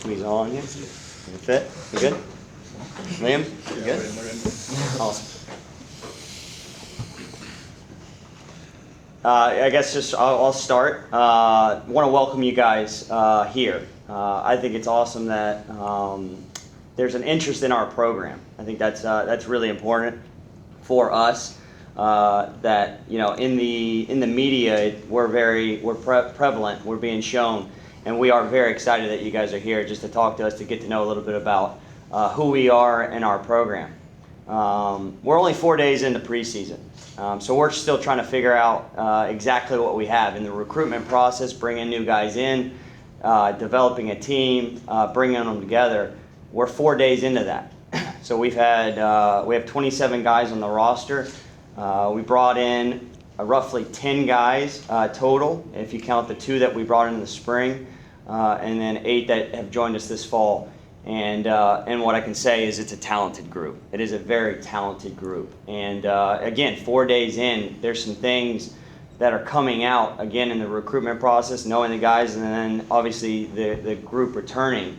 squeeze all on you. You fit? You good? Liam, you good? Awesome. I guess just I'll start. Want to welcome you guys here. I think it's awesome that there's an interest in our program. I think that's really important for us. That in the media we're prevalent. We're being shown, and we are very excited that you guys are here just to talk to us, to get to know a little bit about who we are and our program. We're only 4 days into preseason, so we're still trying to figure out exactly what we have in the recruitment process, bringing new guys in, developing a team, bringing them together. We're 4 days into that, so we have 27 guys on the roster. We brought in roughly 10 guys total, if you count the 2 that we brought in the spring, and then 8 that have joined us this fall. And what I can say is it's a talented group. It is a very talented group. And again, 4 days in, there's some things that are coming out, again, in the recruitment process, knowing the guys, and then obviously the group returning.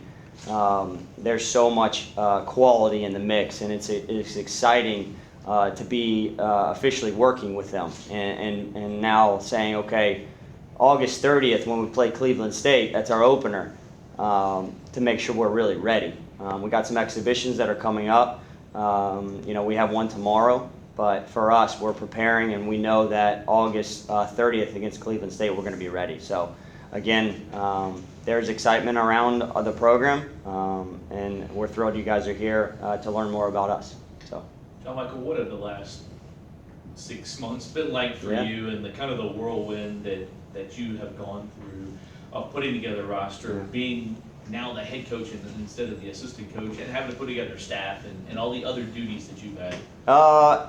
There's so much quality in the mix, and it's exciting to be officially working with them. And now saying, okay, August 30th when we play Cleveland State, that's our opener. To make sure we're really ready. We got some exhibitions that are coming up. We have one tomorrow, but for us, we're preparing, and we know that August 30th against Cleveland State, we're going to be ready. So, again, there's excitement around the program, and we're thrilled you guys are here to learn more about us. So, John Michael, what have the last 6 months been like for you, and the kind of the whirlwind that you have gone through of putting together a roster, being now the head coach instead of the assistant coach, and having to put together staff and all the other duties that you've had?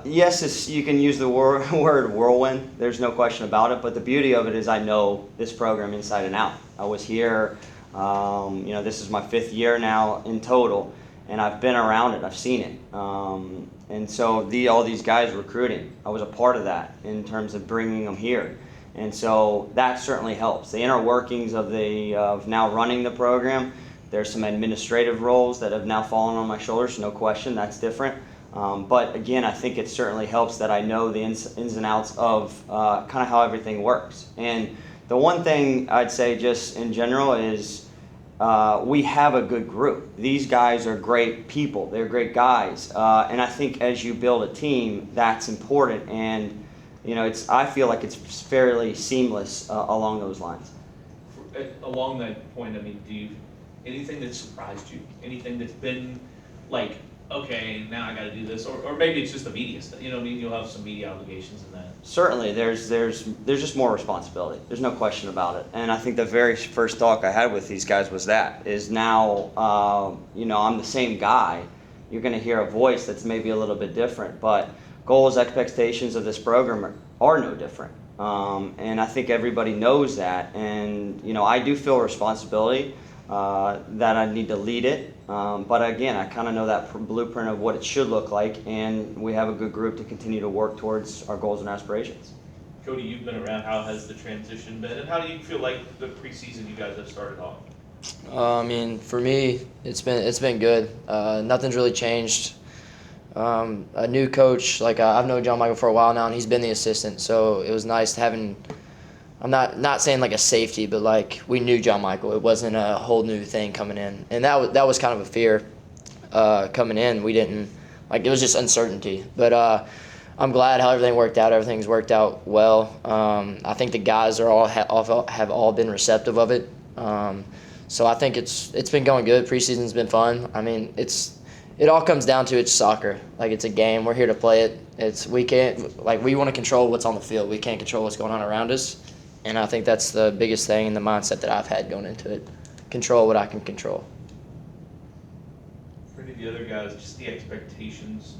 Yes, you can use the word whirlwind. There's no question about it. But the beauty of it is I know this program inside and out. I was here, this is my 5th year now in total, and I've been around it. I've seen it. And so all these guys recruiting, I was a part of that in terms of bringing them here. And so that certainly helps. The inner workings of now running the program, there's some administrative roles that have now fallen on my shoulders, no question, that's different. But again, I think it certainly helps that I know the ins and outs of kind of how everything works. And the one thing I'd say just in general is we have a good group. These guys are great people, they're great guys. And I think as you build a team, that's important. And I feel like it's fairly seamless along those lines. Along that point, I mean, anything that surprised you? Anything that's been like, okay, now I got to do this, or maybe it's just the media stuff. You'll have some media obligations in that. Certainly, there's just more responsibility. There's no question about it. And I think the very first talk I had with these guys was now, I'm the same guy. You're going to hear a voice that's maybe a little bit different, but goals, expectations of this program are no different. And I think everybody knows that. And, I do feel responsibility that I need to lead it. But again, I kind of know that blueprint of what it should look like. And we have a good group to continue to work towards our goals and aspirations. Cody, you've been around. How has the transition been? And how do you feel like the preseason you guys have started off? For me, it's been good. Nothing's really changed. A new coach, I've known John Michael for a while now, and he's been the assistant, so it was nice having, I'm not saying like a safety, but we knew John Michael. It wasn't a whole new thing coming in, and that was kind of a fear coming in. We didn't, it was just uncertainty, but I'm glad how everything worked out. Everything's worked out well. I think the guys are have all been receptive of it, so I think it's been going good. Preseason's been fun. I mean, it all comes down to it's soccer. It's a game. We're here to play it. We want to control what's on the field. We can't control what's going on around us. And I think that's the biggest thing in the mindset that I've had going into it. Control what I can control. For any of the other guys, just the expectations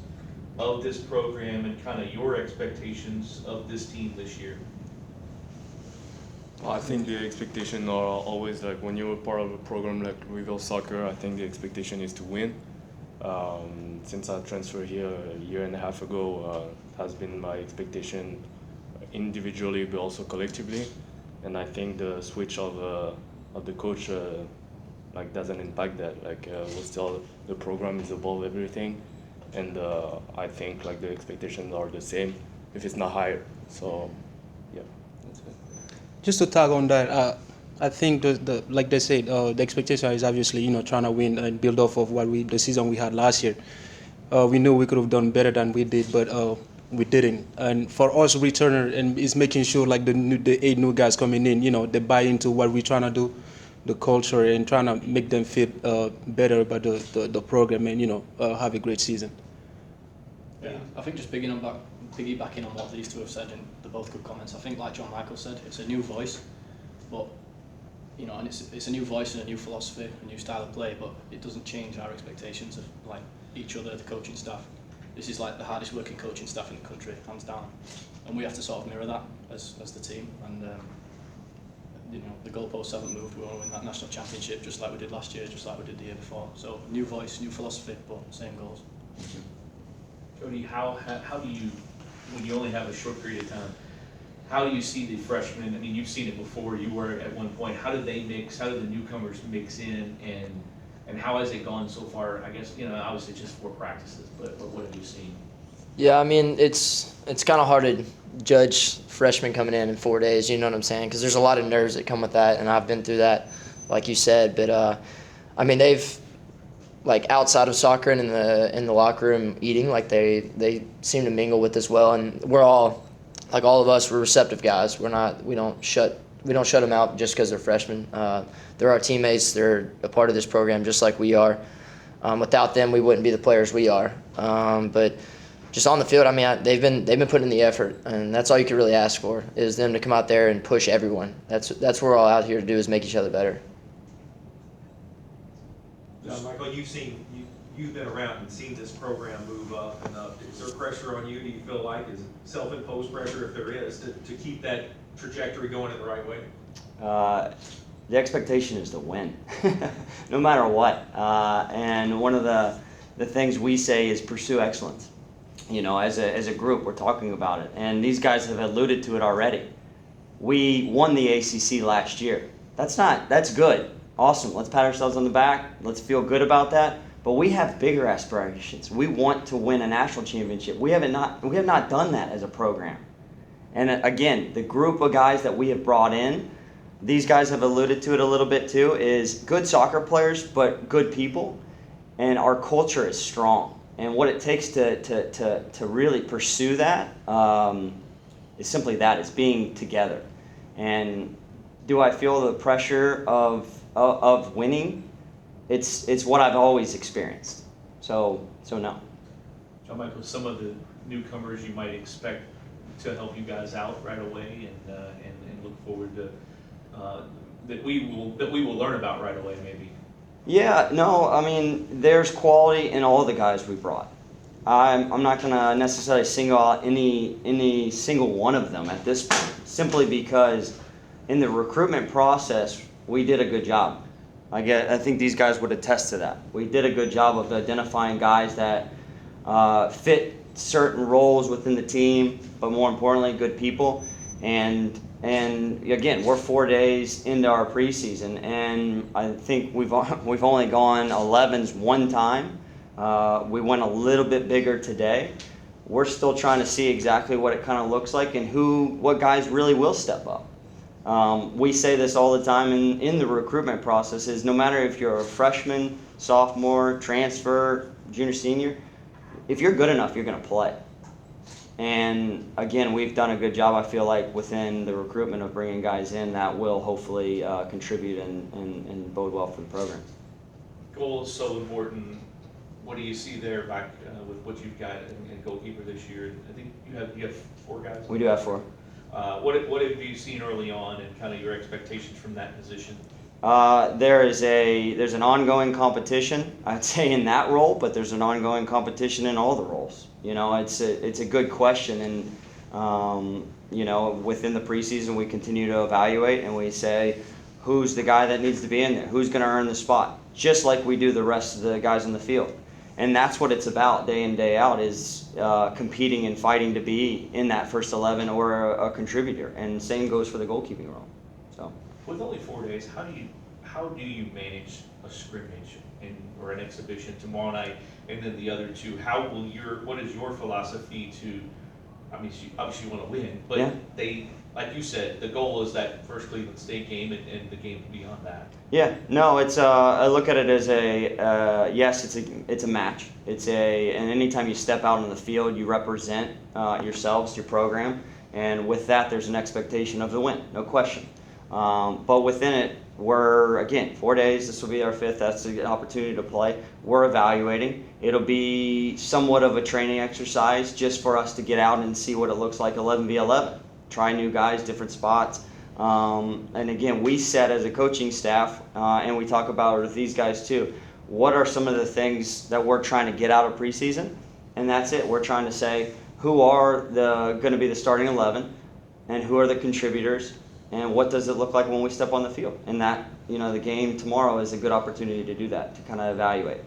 of this program and kind of your expectations of this team this year. I think the expectations are always when you're part of a program like Louisville Soccer, I think the expectation is to win. Since I transferred here a year and a half ago, has been my expectation individually but also collectively. And I think the switch of the coach like doesn't impact that. Like we're still, the program is above everything, and I think like the expectations are the same, if it's not higher. So yeah, that's it. Just to tag on that, I think like they said, the expectation is obviously trying to win and build off of the season we had last year. We knew we could have done better than we did, but we didn't. And for us, returner, and it's making sure like the 8 new guys coming in, they buy into what we're trying to do, the culture, and trying to make them feel better about the program and have a great season. Yeah, I think just piggybacking on what these two have said, and they're both good comments. I think, like John Michael said, it's a new voice, but and it's a new voice and a new philosophy, a new style of play. But it doesn't change our expectations of like each other, the coaching staff. This is like the hardest working coaching staff in the country, hands down, and we have to sort of mirror that as the team. And the goalposts haven't moved. We want to win that national championship just like we did last year, just like we did the year before. So new voice, new philosophy, but same goals. Jody, how do you, when you only have a short period of time, how do you see the freshmen? I mean, you've seen it before. You were at one point. How do they mix? How do the newcomers mix in? And how has it gone so far? I guess obviously just 4 practices, but what have you seen? Yeah, I mean, it's kind of hard to judge freshmen coming in 4 days, you know what I'm saying? Because there's a lot of nerves that come with that, and I've been through that, like you said. But, I mean, they've, like, outside of soccer and in the locker room eating, like, they seem to mingle with us well. And we're all, like all of us, we're receptive guys. We don't shut them out just because they're freshmen. They're our teammates. They're a part of this program just like we are. Without them, we wouldn't be the players we are. But just on the field, I mean, they've been putting in the effort, and that's all you can really ask for is them to come out there and push everyone. That's what we're all out here to do, is make each other better. Michael, you've been around and seen this program move up and up. Is there pressure on you? Do you feel like, is it self-imposed pressure, if there is, to keep that trajectory going in the right way? The expectation is to win, no matter what. And one of the things we say is pursue excellence. As a group, we're talking about it, and these guys have alluded to it already. We won the ACC last year. That's good, awesome. Let's pat ourselves on the back. Let's feel good about that. But we have bigger aspirations. We want to win a national championship. We have not done that as a program. And again, the group of guys that we have brought in, these guys have alluded to it a little bit too, is good soccer players, but good people, and our culture is strong. And what it takes to really pursue that is simply that, it's being together. And do I feel the pressure of winning? It's what I've always experienced. So no. John Michael, some of the newcomers you might expect to help you guys out right away, and look forward to that we will learn about right away, maybe. Yeah, no, I mean, there's quality in all the guys we brought. I'm not going to necessarily single out any single one of them at this point, simply because in the recruitment process, we did a good job. I think these guys would attest to that. We did a good job of identifying guys that fit certain roles within the team, but more importantly, good people. And again, we're 4 days into our preseason, and I think we've only gone 11s one time. We went a little bit bigger today. We're still trying to see exactly what it kind of looks like and what guys really will step up. We say this all the time in the recruitment process, is no matter if you're a freshman, sophomore, transfer, junior, senior, if you're good enough, you're going to play. And again, we've done a good job, I feel like, within the recruitment of bringing guys in that will hopefully contribute and bode well for the program. Goal is so important. What do you see there back with what you've got in goalkeeper this year? I think you have 4 guys. We do have 4. What have you seen early on, and kind of your expectations from that position? There's an ongoing competition, I'd say, in that role, but there's an ongoing competition in all the roles. It's a good question, and within the preseason we continue to evaluate and we say, who's the guy that needs to be in there? Who's going to earn the spot? Just like we do the rest of the guys in the field. And that's what it's about day in, day out, is competing and fighting to be in that first 11 or a contributor. And same goes for the goalkeeping role. So. With only 4 days, how do you manage a scrimmage or an exhibition tomorrow night, and then the other two, what is your philosophy to, I mean, obviously you want to win, but Yeah. like you said, the goal is that first Cleveland State game and the game beyond that. Yeah, no, it's I look at it as yes, it's a match. And anytime you step out on the field, you represent yourselves, your program, and with that, there's an expectation of the win, no question. But within it, we're again 4 days. This will be our fifth. That's the opportunity to play. We're evaluating. It'll be somewhat of a training exercise just for us to get out and see what it looks like 11v11. Try new guys, different spots. And again, we set as a coaching staff, and we talk about it with these guys too. What are some of the things that we're trying to get out of preseason? And that's it. We're trying to say who are going to be the starting 11, and who are the contributors, and what does it look like when we step on the field. And that, the game tomorrow is a good opportunity to do that, to kind of evaluate.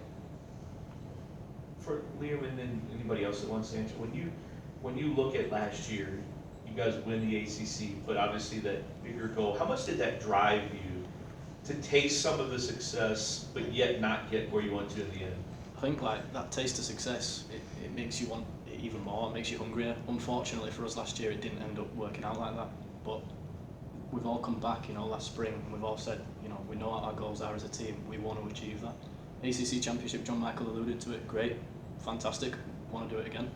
For Liam and then anybody else that wants to answer, when you look at last year, you guys win the ACC, but obviously that bigger goal, how much did that drive you to taste some of the success, but yet not get where you want to in the end? I think like that taste of success, it makes you want it even more, it makes you hungrier. Unfortunately for us last year, it didn't end up working out like that, but we've all come back, last spring, and we've all said, we know what our goals are as a team, we want to achieve that. ACC Championship, John Michael alluded to it, great, fantastic, want to do it again,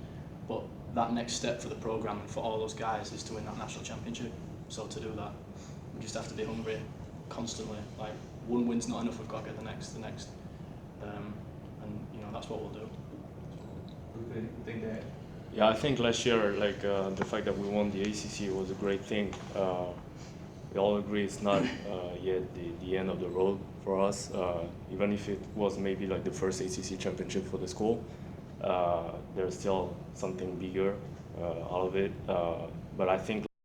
but that next step for the program and for all those guys is to win that national championship. So to do that, we just have to be hungry constantly. Like one win's not enough, we've got to get the next, and that's what we'll do. Yeah, I think last year, the fact that we won the ACC was a great thing. We all agree it's not yet the end of the road for us. Even if it was maybe like the first ACC championship for the school, there's still something bigger out of it. But I think